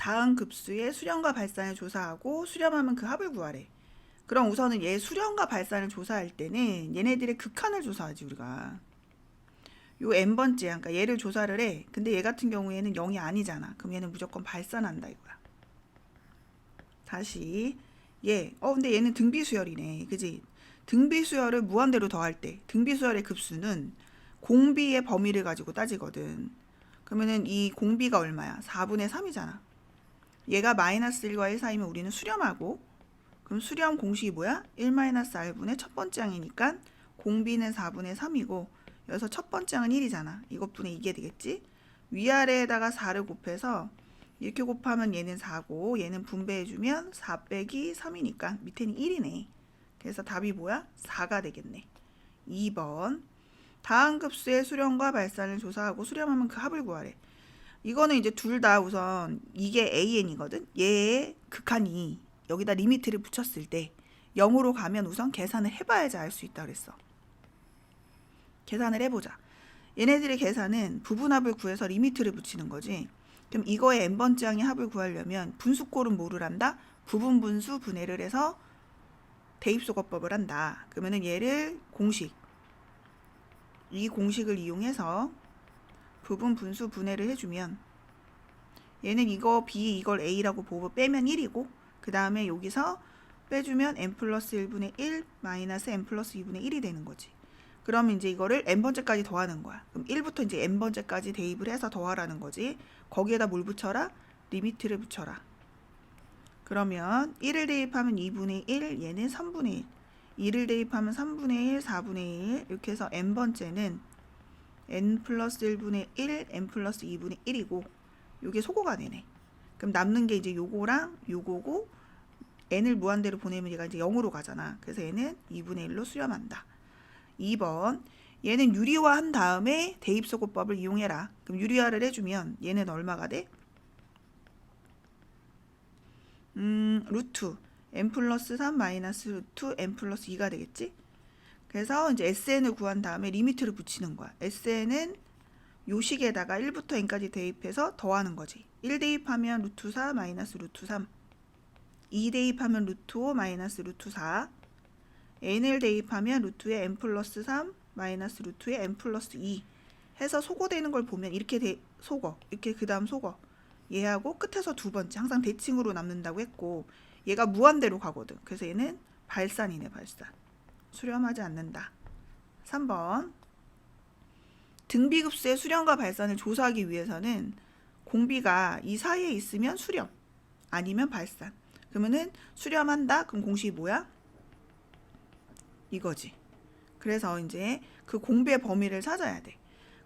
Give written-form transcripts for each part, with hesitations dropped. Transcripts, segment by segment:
다음 급수의 수렴과 발산을 조사하고 수렴하면 그 합을 구하래. 그럼 우선은 얘 수렴과 발산을 조사할 때는 얘네들의 극한을 조사하지 우리가. 요 n번째, 그러니까 얘를 조사를 해. 근데 얘 같은 경우에는 0이 아니잖아. 그럼 얘는 무조건 발산한다 이거야. 다시 얘, 근데 얘는 등비수열이네. 그지? 등비수열을 무한대로 더할 때 등비수열의 급수는 공비의 범위를 가지고 따지거든. 그러면은 이 공비가 얼마야? 4분의 3이잖아. 얘가 마이너스 1과 1 사이면 우리는 수렴하고, 그럼 수렴 공식이 뭐야? 1-r분의 첫 번째 항이니까 공비는 4분의 3이고 여기서 첫 번째 항은 1이잖아. 이것분의 이게 되겠지? 위아래에다가 4를 곱해서 이렇게 곱하면 얘는 4고 얘는 분배해주면 4 빼기 3이니까 밑에는 1이네. 그래서 답이 뭐야? 4가 되겠네. 2번 다음 급수의 수렴과 발산을 조사하고 수렴하면 그 합을 구하래. 이거는 이제 둘 다 우선 이게 AN이거든. 얘의 극한이 여기다 리미트를 붙였을 때 0으로 가면 우선 계산을 해봐야지 알 수 있다 그랬어. 계산을 해보자. 얘네들의 계산은 부분합을 구해서 리미트를 붙이는 거지. 그럼 이거의 n번째 항의 합을 구하려면 분수꼴은 뭐를 한다? 부분분수 분해를 해서 대입소거법을 한다. 그러면은 얘를 이 공식을 이용해서 부분분수 분해를 해주면 얘는 이거 B 이걸 A라고 보고 빼면 1이고 그 다음에 여기서 빼주면 n 플러스 1분의 1 마이너스 n 플러스 2분의 1이 되는 거지. 그러면 이제 이거를 n번째까지 더하는 거야. 그럼 1부터 이제 n번째까지 대입을 해서 더하라는 거지. 거기에다 뭘 붙여라? 리미트를 붙여라. 그러면 1을 대입하면 2분의 1, 얘는 3분의 1. 2를 대입하면 3분의 1, 4분의 1 이렇게 해서 n번째는 n 플러스 1분의 1, n 플러스 2분의 1이고 요게 소거가 되네. 그럼 남는 게 이제 요거랑 요거고 n을 무한대로 보내면 얘가 이제 0으로 가잖아. 그래서 얘는 2분의 1로 수렴한다. 2번 얘는 유리화한 다음에 대입소거법을 이용해라. 그럼 유리화를 해주면 얘는 얼마가 돼? 루트 n 플러스 3 마이너스 루트 n 플러스 2가 되겠지? 그래서 이제 SN을 구한 다음에 리미트를 붙이는 거야. SN은 요 식에다가 1부터 n까지 대입해서 더하는 거지. 1 대입하면 루트 4 마이너스 루트 3 2 대입하면 루트 5 마이너스 루트 4 n을 대입하면 루트에 n 플러스 3 마이너스 루트에 n 플러스 2 해서 소거되는 걸 보면 이렇게 소거 이렇게 그 다음 소거 얘하고 끝에서 두 번째 항상 대칭으로 남는다고 했고 얘가 무한대로 가거든. 그래서 얘는 발산이네. 발산. 수렴하지 않는다. 3번 등비급수의 수렴과 발산을 조사하기 위해서는 공비가 이 사이에 있으면 수렴 아니면 발산. 그러면은 수렴한다. 그럼 공식이 뭐야? 이거지. 그래서 이제 그 공비의 범위를 찾아야 돼.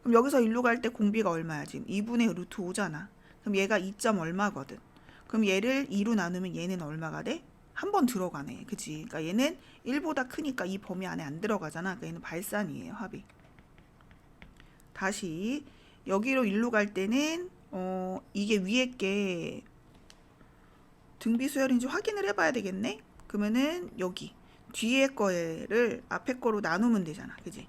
그럼 여기서 일로 갈 때 공비가 얼마야? 지금 2분의 루트 5잖아. 그럼 얘가 2점 얼마거든. 그럼 얘를 2로 나누면 얘는 얼마가 돼? 한 번 들어가네. 그치? 그러니까 얘는 1보다 크니까 이 범위 안에 안 들어가잖아. 그러니까 얘는 발산이에요. 합이. 다시 여기로 일로 갈 때는 이게 위에 게 등비수열인지 확인을 해봐야 되겠네. 그러면은 여기 뒤에 거를 앞에 거로 나누면 되잖아. 그지?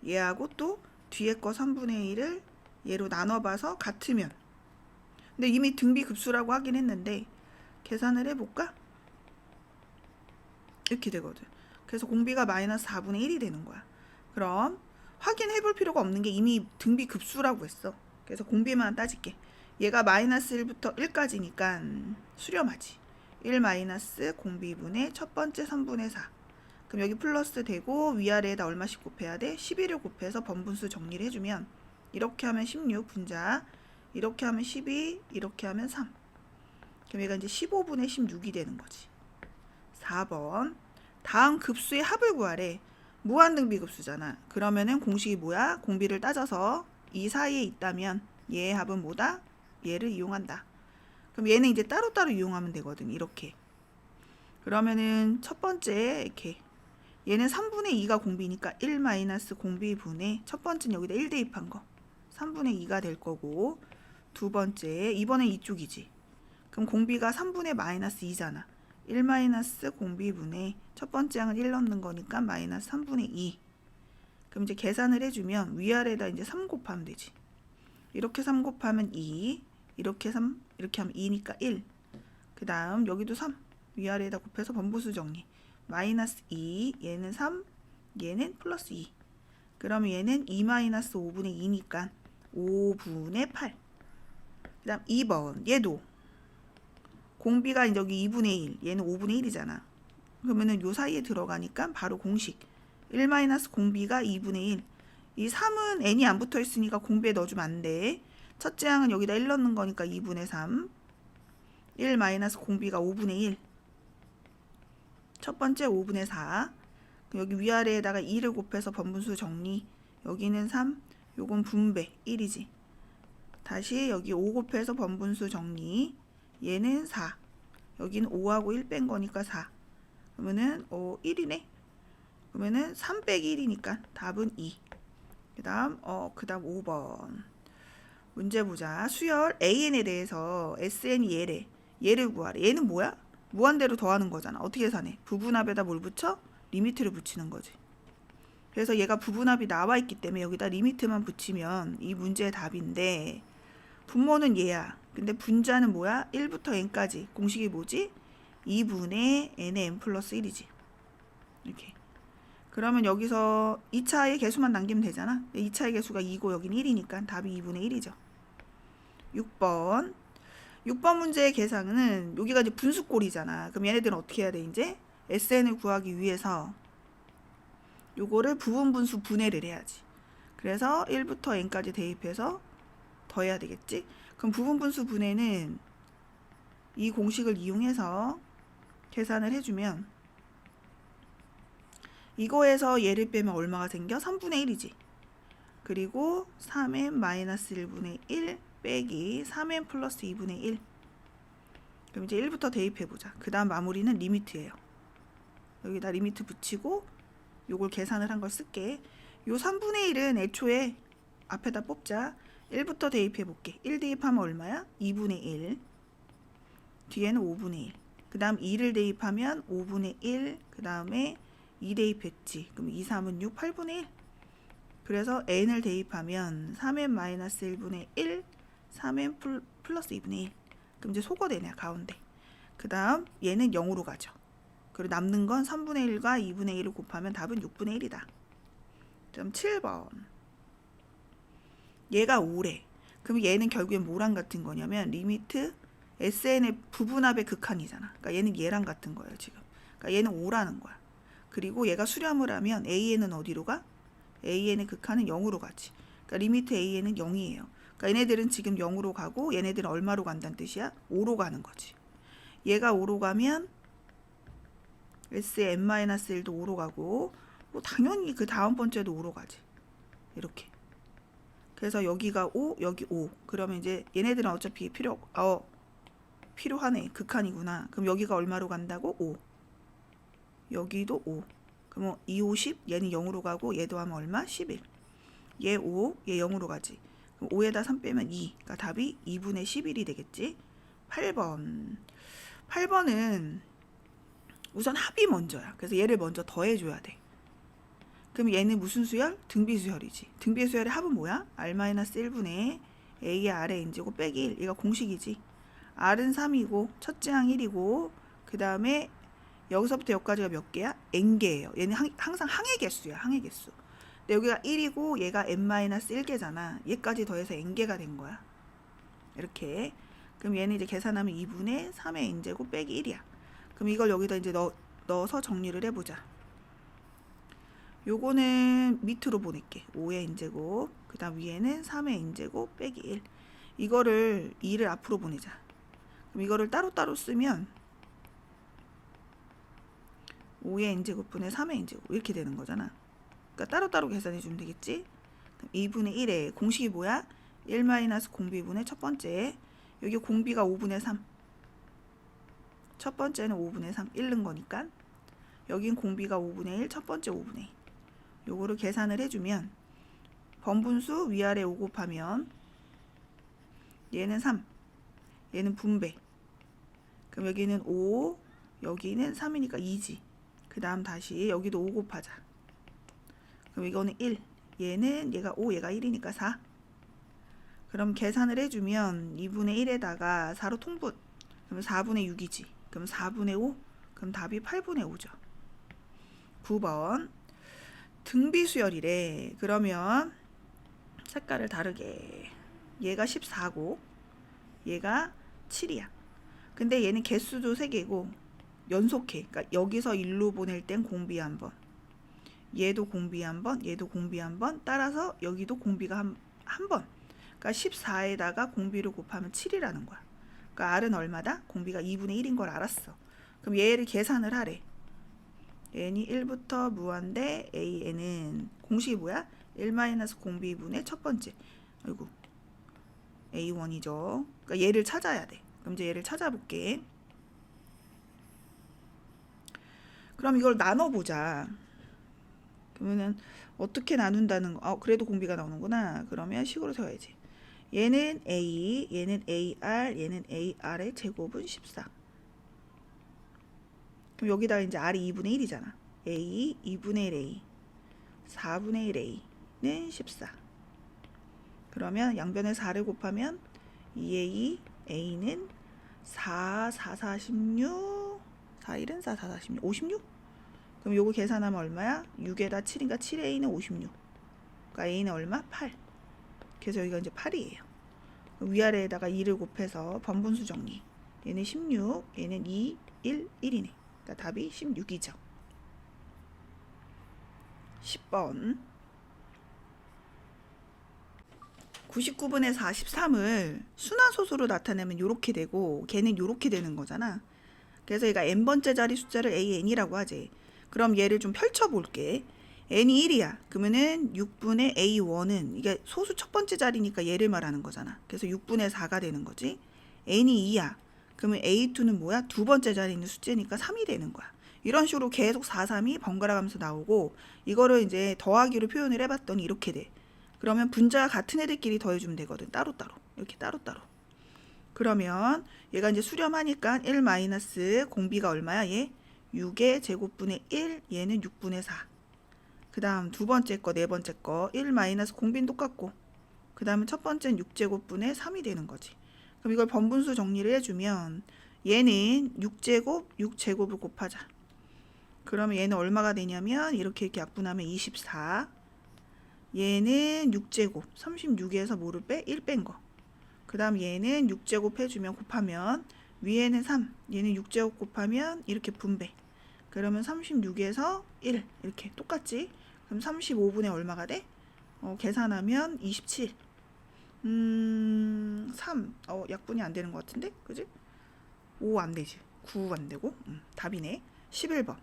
얘하고 또 뒤에 거 3분의 1을 얘로 나눠봐서 같으면, 근데 이미 등비급수라고 하긴 했는데 계산을 해볼까? 이렇게 되거든. 그래서 공비가 마이너스 4분의 1이 되는 거야. 그럼 확인해 볼 필요가 없는 게 이미 등비급수라고 했어. 그래서 공비만 따질게. 얘가 마이너스 1부터 1까지니까 수렴하지. 1 마이너스 공비분의 첫 번째 3분의 4. 그럼 여기 플러스 되고 위아래에다 얼마씩 곱해야 돼? 11을 곱해서 번분수 정리를 해주면 이렇게 하면 16 분자, 이렇게 하면 12, 이렇게 하면 3. 그럼 얘가 이제 15분의 16이 되는 거지. 4번 다음 급수의 합을 구하래. 무한등비급수잖아. 그러면은 공식이 뭐야? 공비를 따져서 이 사이에 있다면 얘의 합은 뭐다? 얘를 이용한다. 그럼 얘는 이제 따로따로 이용하면 되거든. 이렇게. 그러면은 첫 번째 이렇게 얘는 3분의 2가 공비니까 1 마이너스 공비분의 첫 번째는 여기다 1 대입한 거 3분의 2가 될 거고, 두 번째 이번엔 이쪽이지. 그럼 공비가 3분의 마이너스 2잖아. 1 마이너스 공비분의 첫 번째 항은 1 넣는 거니까 마이너스 3분의 2. 그럼 이제 계산을 해주면 위아래에다 이제 3 곱하면 되지. 이렇게 3 곱하면 2, 이렇게 3 이렇게 하면 2니까 1. 그 다음 여기도 3 위아래에다 곱해서 번분수 정리. 마이너스 2 얘는 3 얘는 플러스 2. 그러면 얘는 2 마이너스 5분의 2니까 5분의 8. 그 다음 2번 얘도 공비가 이제 여기 2분의 1 얘는 5분의 1이잖아. 그러면은 요 사이에 들어가니까 바로 공식 1 마이너스 공비가 2분의 1. 이 3은 n이 안 붙어 있으니까 공비에 넣어주면 안 돼. 첫째 항은 여기다 1 넣는 거니까 2분의 3. 1 마이너스 공비가 5분의 1. 첫 번째 5분의 4. 여기 위아래에다가 2를 곱해서 번분수 정리. 여기는 3. 요건 분배 1이지. 다시 여기 5 곱해서 번분수 정리. 얘는 4. 여기는 5하고 1 뺀 거니까 4. 그러면은 1이네. 그러면은 3 빼기 1이니까 답은 2. 그다음 5번. 문제 보자. 수열 AN에 대해서 SN이 얘래. 얘를 구하래. 얘는 뭐야? 무한대로 더하는 거잖아. 어떻게 계산해? 부분합에다 뭘 붙여? 리미트를 붙이는 거지. 그래서 얘가 부분합이 나와 있기 때문에 여기다 리미트만 붙이면 이 문제의 답인데, 분모는 얘야. 근데 분자는 뭐야? 1부터 n까지. 공식이 뭐지? 2분의 n의 n 플러스 1이지. 이렇게. 그러면 여기서 2차의 개수만 남기면 되잖아. 2차의 개수가 2고 여기는 1이니까 답이 2분의 1이죠. 6번. 6번 문제의 계산은 여기가 이제 분수꼴이잖아. 그럼 얘네들은 어떻게 해야 돼? 이제 SN을 구하기 위해서 요거를 부분분수 분해를 해야지. 그래서 1부터 n까지 대입해서 더해야 되겠지. 그럼 부분분수 분해는 이 공식을 이용해서 계산을 해주면 이거에서 얘를 빼면 얼마가 생겨? 3분의 1이지. 그리고 3n 마이너스 1분의 1 빼기 3n 플러스 2분의 1. 그럼 이제 1부터 대입해보자. 그 다음 마무리는 리미트예요. 여기다 리미트 붙이고 요걸 계산을 한 걸 쓸게. 요 3분의 1은 애초에 앞에다 뽑자. 1부터 대입해볼게. 1 대입하면 얼마야? 2분의 1. 뒤에는 5분의 1. 그 다음 2를 대입하면 5분의 1. 그 다음에 2 대입했지. 그럼 2, 3은 6, 8분의 1. 그래서 n을 대입하면 3n 마이너스 1분의 1, 3n 플러스 2분의 1. 그럼 이제 소거되네, 가운데. 그 다음 얘는 0으로 가죠. 그리고 남는 건 3분의 1과 2분의 1을 곱하면 답은 6분의 1이다. 그럼 7번. 얘가 5래. 그럼 얘는 결국엔 뭐랑 같은 거냐면 리미트 SN의 부분합의 극한이잖아. 그러니까 얘는 얘랑 같은 거예요, 지금. 그러니까 얘는 5라는 거야. 그리고 얘가 수렴을 하면 AN은 어디로 가? AN의 극한은 0으로 가지. 그러니까 리미트 AN은 0이에요. 그러니까 얘네들은 지금 0으로 가고 얘네들은 얼마로 간다는 뜻이야? 5로 가는 거지. 얘가 5로 가면 S의 n-1도 5로 가고 뭐 당연히 그 다음 번째도 5로 가지. 이렇게. 그래서 여기가 5, 여기 5. 그러면 이제 얘네들은 어차피 필요하네. 극한이구나. 그럼 여기가 얼마로 간다고? 5. 여기도 5. 그럼 2, 5, 10. 얘는 0으로 가고 얘도 하면 얼마? 11. 얘 5, 얘 0으로 가지. 그럼 5에다 3 빼면 2. 그러니까 답이 2분의 11이 되겠지. 8번. 8번은 우선 합이 먼저야. 그래서 얘를 먼저 더해줘야 돼. 그럼 얘는 무슨 수열? 등비수열이지. 등비수열의 합은 뭐야? R-1분의 A의 R의 n제곱 빼기 1. 얘가 공식이지. R은 3이고 첫째 항 1이고 그 다음에 여기서부터 여기까지가 몇 개야? n개예요. 얘는 항상 항의 개수야. 항의 개수. 근데 여기가 1이고 얘가 n-1개잖아. 얘까지 더해서 n개가 된 거야. 이렇게. 그럼 얘는 이제 계산하면 2분의 3의 n제곱 빼기 1이야. 그럼 이걸 여기다 이제 넣어서 정리를 해보자. 요거는 밑으로 보낼게. 5의 n제곱. 그 다음 위에는 3의 n제곱 빼기 1. 이거를 2를 앞으로 보내자. 그럼 이거를 따로따로 쓰면 5의 n제곱분의 3의 n제곱 이렇게 되는 거잖아. 그러니까 따로따로 계산해 주면 되겠지. 2분의 1에 공식이 뭐야? 1 마이너스 공비분의 첫 번째. 여기 공비가 5분의 3. 첫 번째는 5분의 3. 1 넣은 거니까. 여긴 공비가 5분의 1. 첫 번째 5분의 2. 요거를 계산을 해주면 번분수 위아래 5 곱하면 얘는 3. 얘는 분배. 그럼 여기는 5. 여기는 3이니까 2지. 그 다음 다시 여기도 5 곱하자. 그럼 이거는 1. 얘가 5, 얘가 1이니까 4. 그럼 계산을 해주면 2분의 1에다가 4로 통분. 그럼 4분의 6이지. 그럼 4분의 5. 그럼 답이 8분의 5죠. 9번. 등비수열이래. 그러면 색깔을 다르게. 얘가 14고 얘가 7이야. 근데 얘는 개수도 3개고 연속해. 그러니까 여기서 1로 보낼 땐 공비 한 번. 얘도 공비 한 번, 얘도 공비 한 번. 따라서 여기도 공비가 한 번. 그러니까 14에다가 공비를 곱하면 7이라는 거야. 그러니까 R은 얼마다? 공비가 2분의 1인 걸 알았어. 그럼 얘를 계산을 하래. n이 1부터 무한대 an은 공식이 뭐야? 1-공비분의 첫 번째. 아이고. a1이죠. 그러니까 얘를 찾아야 돼. 그럼 이제 얘를 찾아볼게. 그럼 이걸 나눠보자. 그러면은 어떻게 나눈다는 거? 그래도 공비가 나오는구나. 그러면 식으로 세워야지. 얘는 a, 얘는 ar, 얘는 ar의 제곱은 14. 그럼 여기다 이제 r이 2분의 1이잖아. a, 2분의 1 a, 4분의 1 a는 14. 그러면 양변에 4를 곱하면 2a, a는 4, 4, 46, 4, 1은 4, 4, 46, 56? 그럼 요거 계산하면 얼마야? 6에다 7이니까 7a는 56. 그러니까 a는 얼마? 8. 그래서 여기가 이제 8이에요. 위아래에다가 2를 곱해서 번분수 정리. 얘는 16, 얘는 2, 1, 1이네. 그러니까 답이 16이죠. 10번. 99분의 43을 순환소수로 나타내면 이렇게 되고 걔는 이렇게 되는 거잖아. 그래서 얘가 n번째 자리 숫자를 an이라고 하지. 그럼 얘를 좀 펼쳐볼게. n이 1이야. 그러면은 6분의 a1은 이게 소수 첫 번째 자리니까 얘를 말하는 거잖아. 그래서 6분의 4가 되는 거지. n이 2야. 그러면 a2는 뭐야? 두 번째 자리에 있는 숫자니까 3이 되는 거야. 이런 식으로 계속 4, 3이 번갈아 가면서 나오고 이거를 이제 더하기로 표현을 해봤더니 이렇게 돼. 그러면 분자가 같은 애들끼리 더해주면 되거든. 따로따로. 이렇게 따로따로. 그러면 얘가 이제 수렴하니까 1 마이너스 공비가 얼마야? 얘 6의 제곱분의 1, 얘는 6분의 4. 그 다음 두 번째 거, 네 번째 거 1 마이너스 공비는 똑같고 그 다음에 첫 번째는 6제곱분의 3이 되는 거지. 그럼 이걸 번분수 정리를 해주면 얘는 6제곱, 6제곱을 곱하자. 그러면 얘는 얼마가 되냐면 이렇게 약분하면 24. 얘는 6제곱, 36에서 뭐를 빼? 1 뺀 거. 그 다음 얘는 6제곱 해주면 곱하면 위에는 3, 얘는 6제곱 곱하면 이렇게 분배. 그러면 36에서 1 이렇게 똑같지? 그럼 35분의 얼마가 돼? 계산하면 27. 3. 약분이 안 되는 것 같은데? 그지? 5 안 되지. 9 안 되고. 답이네. 11번.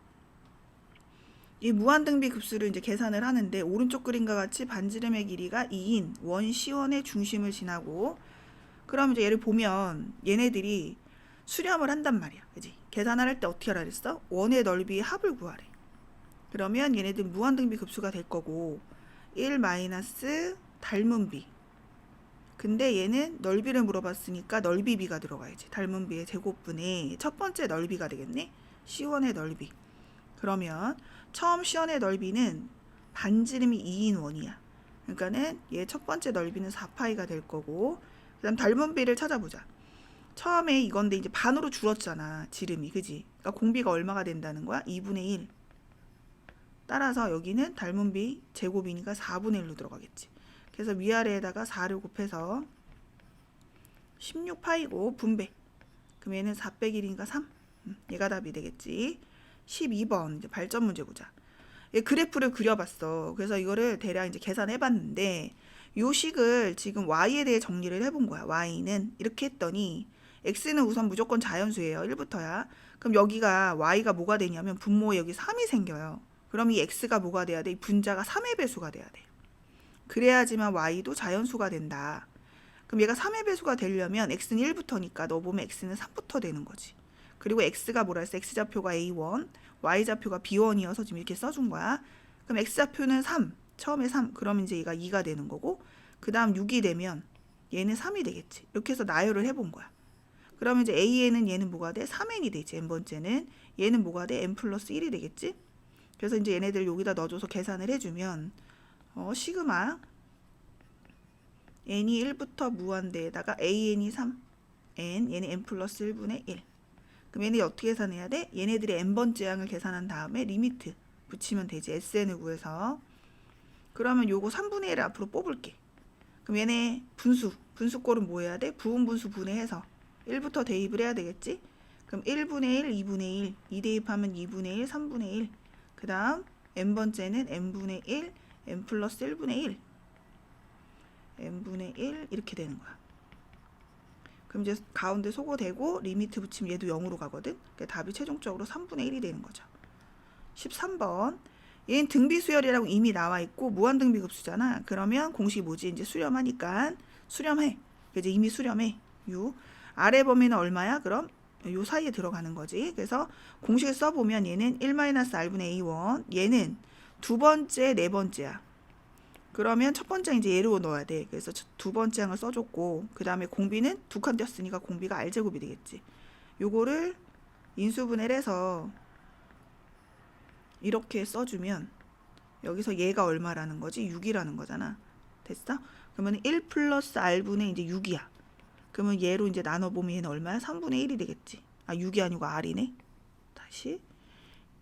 이 무한등비 급수를 이제 계산을 하는데 오른쪽 그림과 같이 반지름의 길이가 2인 원 C원의 중심을 지나고 그럼 이제 얘를 보면 얘네들이 수렴을 한단 말이야. 그지? 계산을 할 때 어떻게 하라 그랬어? 원의 넓이의 합을 구하래. 그러면 얘네들 무한등비 급수가 될 거고 1 마이너스 닮은 비. 근데 얘는 넓이를 물어봤으니까 넓이 비가 들어가야지. 닮은 비의 제곱분의 첫 번째 넓이가 되겠네. C1의 넓이. 그러면 처음 C1의 넓이는 반지름이 2인 원이야. 그러니까는 얘 첫 번째 넓이는 4파이가 될 거고 그 다음 닮은 비를 찾아보자. 처음에 이건데 이제 반으로 줄었잖아. 지름이. 그지? 그러니까 공비가 얼마가 된다는 거야? 2분의 1. 따라서 여기는 닮은 비 제곱이니까 4분의 1로 들어가겠지. 그래서 위아래에다가 4를 곱해서 16파이고 분배. 그럼 얘는 4 빼기 1이니까 3. 얘가 답이 되겠지. 12번 이제 발전 문제 보자. 얘 그래프를 그려봤어. 그래서 이거를 대략 이제 계산해봤는데 요 식을 지금 y에 대해 정리를 해본 거야. y는 이렇게 했더니 x는 우선 무조건 자연수예요. 1부터야. 그럼 여기가 y가 뭐가 되냐면 분모에 여기 3이 생겨요. 그럼 이 x가 뭐가 돼야 돼? 이 분자가 3의 배수가 돼야 돼. 그래야지만 y도 자연수가 된다. 그럼 얘가 3의 배수가 되려면 x는 1부터니까 너 보면 x는 3부터 되는 거지. 그리고 x가 뭐라 했어? x좌표가 a1, y좌표가 b1이어서 지금 이렇게 써준 거야. 그럼 x좌표는 3, 처음에 3, 그럼 이제 얘가 2가 되는 거고 그 다음 6이 되면 얘는 3이 되겠지. 이렇게 해서 나열을 해본 거야. 그러면 이제 a에는 얘는 뭐가 돼? 3n이 되지. n번째는 얘는 뭐가 돼? n 플러스 1이 되겠지. 그래서 이제 얘네들 여기다 넣어줘서 계산을 해주면 시그마 n이 1부터 무한대에다가 an이 3, 얘는 n 플러스 1분의 1. 그럼 얘네 어떻게 계산해야 돼? 얘네들의 n번째 항을 계산한 다음에 리미트 붙이면 되지. sn을 구해서. 그러면 요거 3분의 1을 앞으로 뽑을게. 그럼 얘네 분수꼴은 뭐 해야 돼? 부분분수 분해해서 1부터 대입을 해야 되겠지? 그럼 1분의 1, 2분의 1, 2 대입하면 2분의 1, 3분의 1. 그 다음 n번째는 n분의 1, n 플러스 1분의 1. n분의 1 이렇게 되는 거야. 그럼 이제 가운데 소거되고 리미트 붙이면 얘도 0으로 가거든. 그러니까 답이 최종적으로 3분의 1이 되는 거죠. 13번. 얘는 등비수열이라고 이미 나와 있고 무한등비급수잖아. 그러면 공식이 뭐지? 이제 수렴하니까 수렴해. 이제 이미 수렴해. U. 아래 범위는 얼마야? 그럼 요 사이에 들어가는 거지. 그래서 공식을 써보면 얘는 1-r분의 a1. 얘는 두 번째, 네 번째야. 그러면 첫 번째 이제 얘로 넣어야 돼. 그래서 두 번째 항을 써줬고 그 다음에 공비는 두 칸 띄었으니까 공비가 r제곱이 되겠지. 요거를 인수분해를 해서 이렇게 써주면 여기서 얘가 얼마라는 거지? 6이라는 거잖아. 됐어? 그러면 1 플러스 r분의 이제 6이야. 그러면 얘로 이제 나눠보면 얘는 얼마야? 3분의 1이 되겠지. 아 6이 아니고 r이네. 다시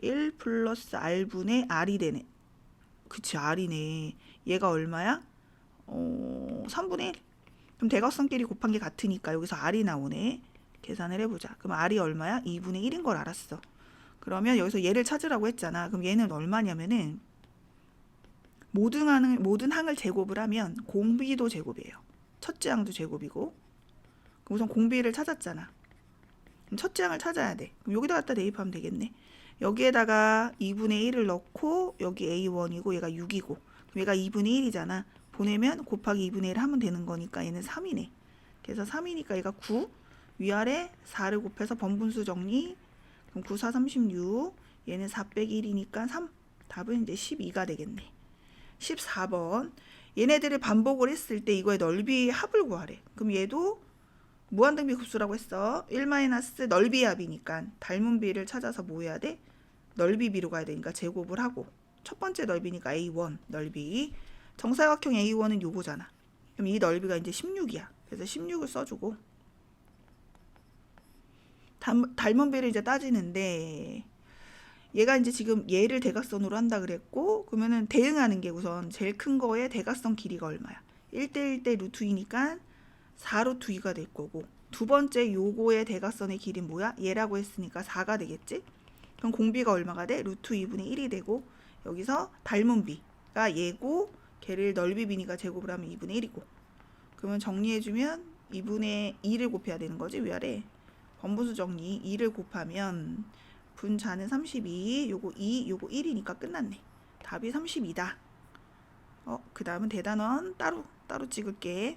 1 플러스 r분의 r이 되네. 그치 r이네. 얘가 얼마야? 3분의 1. 그럼 대각선끼리 곱한 게 같으니까 여기서 r이 나오네. 계산을 해보자. 그럼 r이 얼마야? 2분의 1인 걸 알았어. 그러면 여기서 얘를 찾으라고 했잖아. 그럼 얘는 얼마냐면은 모든 항을 제곱을 하면 공비도 제곱이에요. 첫째 항도 제곱이고. 그럼 우선 공비를 찾았잖아. 그럼 첫째 항을 찾아야 돼. 그럼 여기다 갖다 대입하면 되겠네. 여기에다가 2분의 1을 넣고 여기 a1이고 얘가 6이고 그럼 얘가 2분의 1이잖아. 보내면 곱하기 2분의 1 하면 되는 거니까 얘는 3이네. 그래서 3이니까 얘가 9 위아래 4를 곱해서 번분수 정리. 그럼 9, 4, 36 얘는 4 빼기 1이니까 3. 답은 이제 12가 되겠네. 14번. 얘네들을 반복을 했을 때 이거의 넓이의 합을 구하래. 그럼 얘도 무한등비 급수라고 했어. 1 넓이의 합이니까 닮은 비를 찾아서 뭐 해야 돼? 넓이 비로 가야 되니까 제곱을 하고 첫 번째 넓이니까 A1 넓이. 정사각형 A1은 요거잖아. 그럼 이 넓이가 이제 16이야. 그래서 16을 써주고 닮은 비를 이제 따지는데 얘가 이제 지금 얘를 대각선으로 한다 그랬고 그러면은 대응하는 게 우선 제일 큰 거의 대각선 길이가 얼마야? 1대1대 루트 2니까 4루트 2가 될 거고 두 번째 요거의 대각선의 길이는 뭐야? 얘라고 했으니까 4가 되겠지? 그럼 공비가 얼마가 돼? 루트 2분의 1이 되고 여기서 닮은 비가 얘고 걔를 넓이 비니까 제곱을 하면 2분의 1이고 그러면 정리해주면 2분의 2를 곱해야 되는 거지 위아래. 번분수 정리 2를 곱하면 분자는 32 요거 2 요거 1이니까 끝났네. 답이 32다. 그 다음은 대단원 따로 찍을게.